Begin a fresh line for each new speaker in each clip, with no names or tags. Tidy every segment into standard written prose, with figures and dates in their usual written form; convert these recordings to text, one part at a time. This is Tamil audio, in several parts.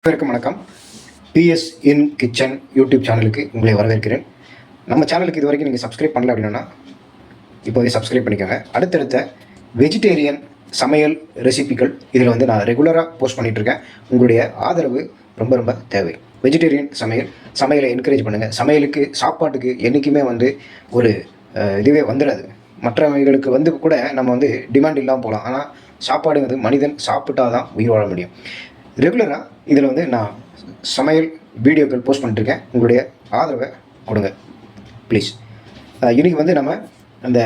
அனைவருக்கும் வணக்கம். பிஎஸ் இன் கிச்சன் யூடியூப் சேனலுக்கு உங்களை வரவேற்கிறேன். நம்ம சேனலுக்கு இது வரைக்கும் நீங்கள் சப்ஸ்கிரைப் பண்ணல அப்படின்னா இப்போதே சப்ஸ்கிரைப் பண்ணிக்கோங்க. அடுத்தடுத்த வெஜிடேரியன் சமையல் ரெசிபிகள் இதில் வந்து நான் ரெகுலராக போஸ்ட் பண்ணிகிட்ருக்கேன். உங்களுடைய ஆதரவு ரொம்ப ரொம்ப தேவை. வெஜிடேரியன் சமையலை என்கரேஜ் பண்ணுங்கள். சமையலுக்கு சாப்பாட்டுக்கு என்றைக்குமே வந்து ஒரு இதுவே வந்துடாது. மற்றவைகளுக்கு வந்து கூட நம்ம வந்து டிமாண்ட் இல்லாமல் போகலாம். ஆனால் சாப்பாடுங்கிறது மனிதன் சாப்பிட்டா தான் உயிர் வாழ முடியும். ரெகுலராக இதில் வந்து நான் சமையல் வீடியோக்கள் போஸ்ட் பண்ணிட்டுருக்கேன். உங்களுடைய ஆதரவை கொடுங்க ப்ளீஸ். இன்றைக்கி வந்து நம்ம அந்த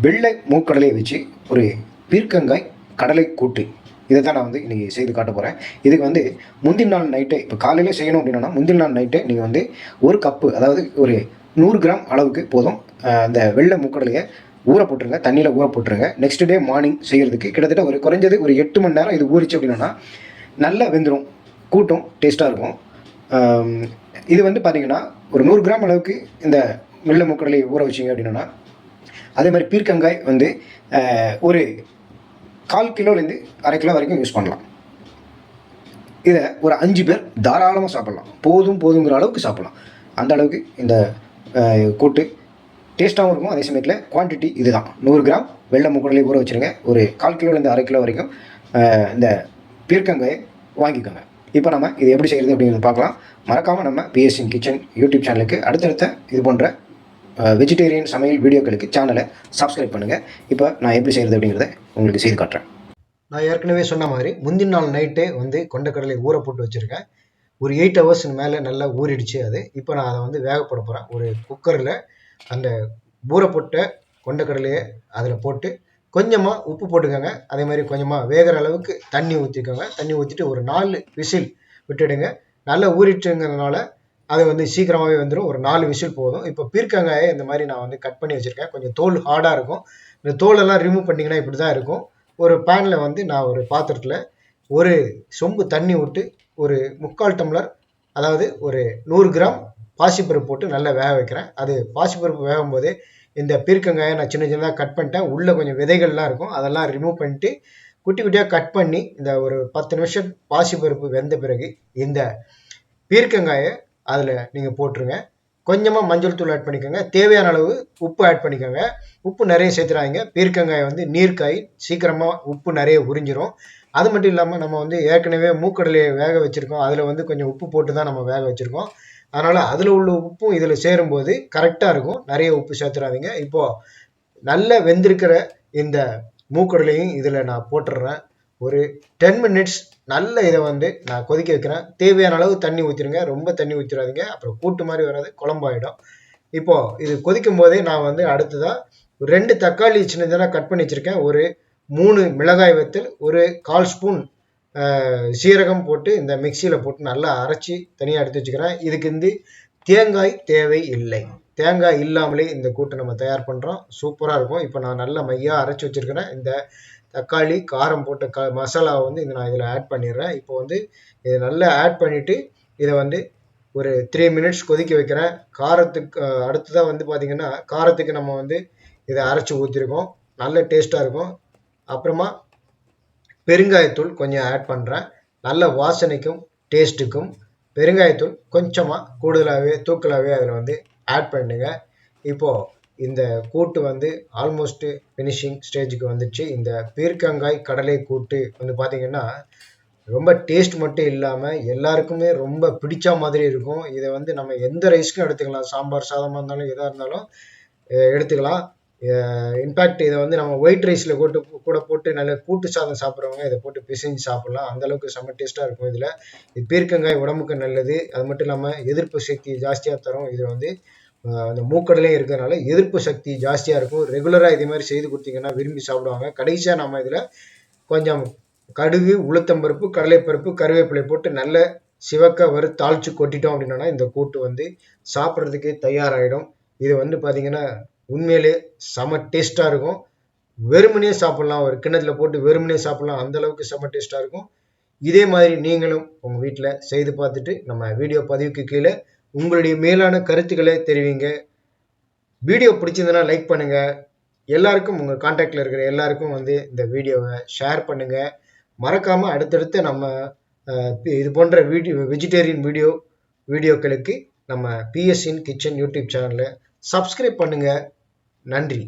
வெள்ளை மூக்கடலையை வச்சு ஒரு பீர்க்கங்காய் கடலை கூட்டு இதை தான் நான் வந்து இன்றைக்கி செய்து காட்ட போகிறேன். இதுக்கு வந்து முந்தின நாள் நைட்டே, இப்போ காலையில் செய்யணும் அப்படின்னா முந்தின நாள் நைட்டே நீங்கள் வந்து ஒரு கப்பு, அதாவது ஒரு 100 கிராம் அளவுக்கு போதும், அந்த வெள்ளை மூக்கடலையை ஊற போட்டுருங்க, தண்ணியில் ஊற போட்டுருங்க. நெக்ஸ்ட் டே மார்னிங் செய்கிறதுக்கு கிட்டத்தட்ட ஒரு குறைஞ்சது ஒரு 8 மணி நேரம் இது ஊறிச்சு அப்படின்னா நல்லா வெந்துடும், கூட்டும் டேஸ்ட்டாக இருக்கும். இது வந்து பார்த்திங்கன்னா ஒரு 100 கிராம் அளவுக்கு இந்த வெள்ளை மூக்கடலை ஊற வச்சிங்க அப்படின்னா, அதே மாதிரி பீர்க்கங்காய் வந்து ஒரு 1/4 கிலோலேருந்து 1/2 கிலோ வரைக்கும் யூஸ் பண்ணலாம். இதை ஒரு 5 பேர் தாராளமாக சாப்பிட்லாம். போதுங்கிற அளவுக்கு சாப்பிட்லாம். அந்த அளவுக்கு இந்த கூட்டு டேஸ்ட்டாகவும் இருக்கும். அதே சமயத்தில் குவான்டிட்டி இது தான். 100 கிராம் வெள்ளை மூக்கடலை ஊற வச்சுருங்க. ஒரு 1/4 கிலோலேருந்து 1/2 கிலோ வரைக்கும் இந்த பீர்க்கங்காயை வாங்கிக்கோங்க. இப்போ நம்ம இது எப்படி செய்கிறது அப்படிங்கிறது பார்க்கலாம். மறக்காமல் நம்ம பிஎஸ் இன் கிச்சன் யூடியூப் சேனலுக்கு அடுத்தடுத்த இது போன்ற வெஜிடேரியன் சமையல் வீடியோக்களுக்கு சேனலை சப்ஸ்கிரைப் பண்ணுங்கள். இப்போ நான் எப்படி செய்கிறது அப்படிங்கிறத உங்களுக்கு செய்து காட்டுறேன். நான் ஏற்கனவே சொன்ன மாதிரி முந்தின நாள் நைட்டே வந்து கொண்டக்கடலை ஊற போட்டு வச்சுருக்கேன். ஒரு 8 ஹவர்ஸ் மேலே நல்லா ஊறிடுச்சு அது. இப்போ நான் அதை வந்து வேகப்பட போகிறேன். ஒரு குக்கரில் அந்த ஊற போட்ட கொண்டக்கடலையை அதில் போட்டு கொஞ்சமாக உப்பு போட்டுக்கோங்க. அதே மாதிரி கொஞ்சமாக வேகிற அளவுக்கு தண்ணி ஊற்றிக்கோங்க. தண்ணி ஊற்றிட்டு ஒரு 4 விசில் விட்டுடுங்க. நல்லா ஊறிட்டுங்கிறதுனால அது வந்து சீக்கிரமாகவே வந்துடும். ஒரு 4 விசில் போதும். இப்போ பீர்க்கங்காயை இந்த மாதிரி நான் வந்து கட் பண்ணி வச்சுருக்கேன். கொஞ்சம் தோல் ஹார்டாக இருக்கும். இந்த தோலெல்லாம் ரிமூவ் பண்ணிங்கன்னா இப்படி தான் இருக்கும். ஒரு பேனில் வந்து நான் ஒரு பாத்திரத்தில் ஒரு சொம்பு தண்ணி விட்டு ஒரு 3/4 டம்ளர், அதாவது ஒரு 100 கிராம் பாசிப்பருப்பு போட்டு நல்லா வேக வைக்கிறேன். அது பாசிப்பருப்பு வேகும் போதே இந்த பீர்க்கங்காயை நான் சின்ன சின்னதாக கட் பண்ணிட்டேன். உள்ளே கொஞ்சம் விதைகள்லாம் இருக்கும், அதெல்லாம் ரிமூவ் பண்ணிட்டு குட்டி குட்டியாக கட் பண்ணி இந்த ஒரு 10 நிமிஷம் பாசிப்பருப்பு வெந்த பிறகு இந்த பீர்க்கங்காயை அதில் நீங்கள் போட்டுருங்க. கொஞ்சமாக மஞ்சள் தூள் ஆட் பண்ணிக்கோங்க. தேவையான அளவு உப்பு ஆட் பண்ணிக்கோங்க. உப்பு நிறைய சேர்த்துறாங்க. பீர்க்கங்காய் வந்து நீர்க்காய், சீக்கிரமாக உப்பு நிறைய உறிஞ்சிரும். அது மட்டும் இல்லாமல் நம்ம வந்து ஏற்கனவே மூக்கடலையை வேக வச்சுருக்கோம். அதில் வந்து கொஞ்சம் உப்பு போட்டு தான் நம்ம வேக வச்சுருக்கோம். அதனால் அதில் உள்ள உப்பும் இதில் சேரும்போது கரெக்டாக இருக்கும். நிறைய உப்பு சேர்த்துறாதீங்க. இப்போது நல்ல வெந்திருக்கிற இந்த மூக்கடலையும் இதில் நான் போட்டுடுறேன். ஒரு 10 மினிட்ஸ் நல்ல இதை வந்து நான் கொதிக்க வைக்கிறேன். தேவையான அளவு தண்ணி ஊற்றிடுங்க. ரொம்ப தண்ணி ஊற்றிடாதீங்க, அப்புறம் கூட்டு மாதிரி வராது, குழம்பாயிடும். இப்போது இது கொதிக்கும் போதே நான் வந்து அடுத்ததாக 2 தக்காளி சின்ன சின்ன கட் பண்ணி வச்சுருக்கேன். ஒரு 3 மிளகாய் வத்தல், ஒரு 1/4 ஸ்பூன் சீரகம் போட்டு இந்த மிக்சியில் போட்டு நல்லா அரைச்சி தனியாக எடுத்து வச்சுக்கிறேன். இதுக்கு வந்து தேங்காய் தேவை இல்லை. தேங்காய் இல்லாமலே இந்த கூட்டை நம்ம தயார் பண்ணுறோம். சூப்பராக இருக்கும். இப்போ நான் நல்லா மையாக அரைச்சி வச்சுருக்கிறேன். இந்த தக்காளி காரம் போட்ட மசாலாவை வந்து நான் இதில் ஆட் பண்ணிடுறேன். இப்போ வந்து இதை நல்லா ஆட் பண்ணிவிட்டு இதை வந்து ஒரு 3 மினிட்ஸ் கொதிக்க வைக்கிறேன். காரத்துக்கு அடுத்ததாக வந்து பார்த்திங்கன்னா காரத்துக்கு நம்ம வந்து இதை அரைச்சி ஊற்றிருக்கோம். நல்ல டேஸ்ட்டாக இருக்கும். அப்புறமா பெருங்காயத்தூள் கொஞ்சம் ஆட் பண்ணுறேன். நல்ல வாசனைக்கும் டேஸ்ட்டுக்கும் பெருங்காயத்தூள் கொஞ்சமாக கூடுதலாகவே தூக்கலாகவே அதில் வந்து ஆட் பண்ணுங்க. இப்போது இந்த கூட்டு வந்து ஆல்மோஸ்ட்டு ஃபினிஷிங் ஸ்டேஜுக்கு வந்துடுச்சு. இந்த பீர்க்கங்காய் கடலை கூட்டு வந்து பார்த்திங்கன்னா ரொம்ப டேஸ்ட் மட்டும் இல்லாமல் எல்லாருக்குமே ரொம்ப பிடிச்ச மாதிரி இருக்கும். இதை வந்து நம்ம எந்த ரைஸ்க்கும் எடுத்துக்கலாம். சாம்பார் சாதமாக இருந்தாலும் எதாக இருந்தாலும் எடுத்துக்கலாம். இன்ஃபேக்ட் இதை வந்து நம்ம ஒயிட் ரைஸில் கூட போட்டு நல்ல கூட்டு சாதம் சாப்பிட்றவங்க இதை போட்டு பிசைஞ்சு சாப்பிட்லாம். அந்தளவுக்கு செம்ம டேஸ்ட்டாக இருக்கும். இதில் இது பீர்க்கங்காய் உடம்புக்கு நல்லது. அது மட்டும் இல்லாமல் எதிர்ப்பு சக்தி ஜாஸ்தியாக தரும். இதில் வந்து அந்த மூக்கடலையும் இருக்கிறதுனால எதிர்ப்பு சக்தி ஜாஸ்தியாக இருக்கும். ரெகுலராக இதே மாதிரி செய்து கொடுத்தீங்கன்னா விரும்பி சாப்பிடுவாங்க. கடைசியாக நம்ம இதில் கொஞ்சம் கடுகு, உளுத்தம்பருப்பு, கடலைப்பருப்பு, கருவேப்பிலை போட்டு நல்ல சிவக்க வறுத்து தாளித்து கொட்டிட்டோம் அப்படின்னா இந்த கூட்டு வந்து சாப்பிட்றதுக்கு தயாராகிடும். இது வந்து பார்த்திங்கன்னா உண்மையிலே செம டேஸ்ட்டாக இருக்கும். வெறுமனே சாப்பிட்லாம். ஒரு கிண்ணத்தில் போட்டு வெறுமனே சாப்பிட்லாம். அந்தளவுக்கு செம டேஸ்ட்டாக இருக்கும். இதே மாதிரி நீங்களும் உங்கள் வீட்டில் செய்து பார்த்துட்டு நம்ம வீடியோ பதிவுக்கு கீழே உங்களுடைய மேலான கருத்துக்களை தெரிவிங்க. வீடியோ பிடிச்சிருந்தனா லைக் பண்ணுங்கள். எல்லாருக்கும் உங்கள் கான்டாக்டில் இருக்கிற எல்லாருக்கும் வந்து இந்த வீடியோவை ஷேர் பண்ணுங்கள். மறக்காமல் அடுத்தடுத்து நம்ம
இது போன்ற வெஜிடேரியன் வீடியோக்களுக்கு நம்ம பிஎஸ் இன் கிச்சன் யூடியூப் சேனலை சப்ஸ்கிரைப் பண்ணுங்க. நன்றி.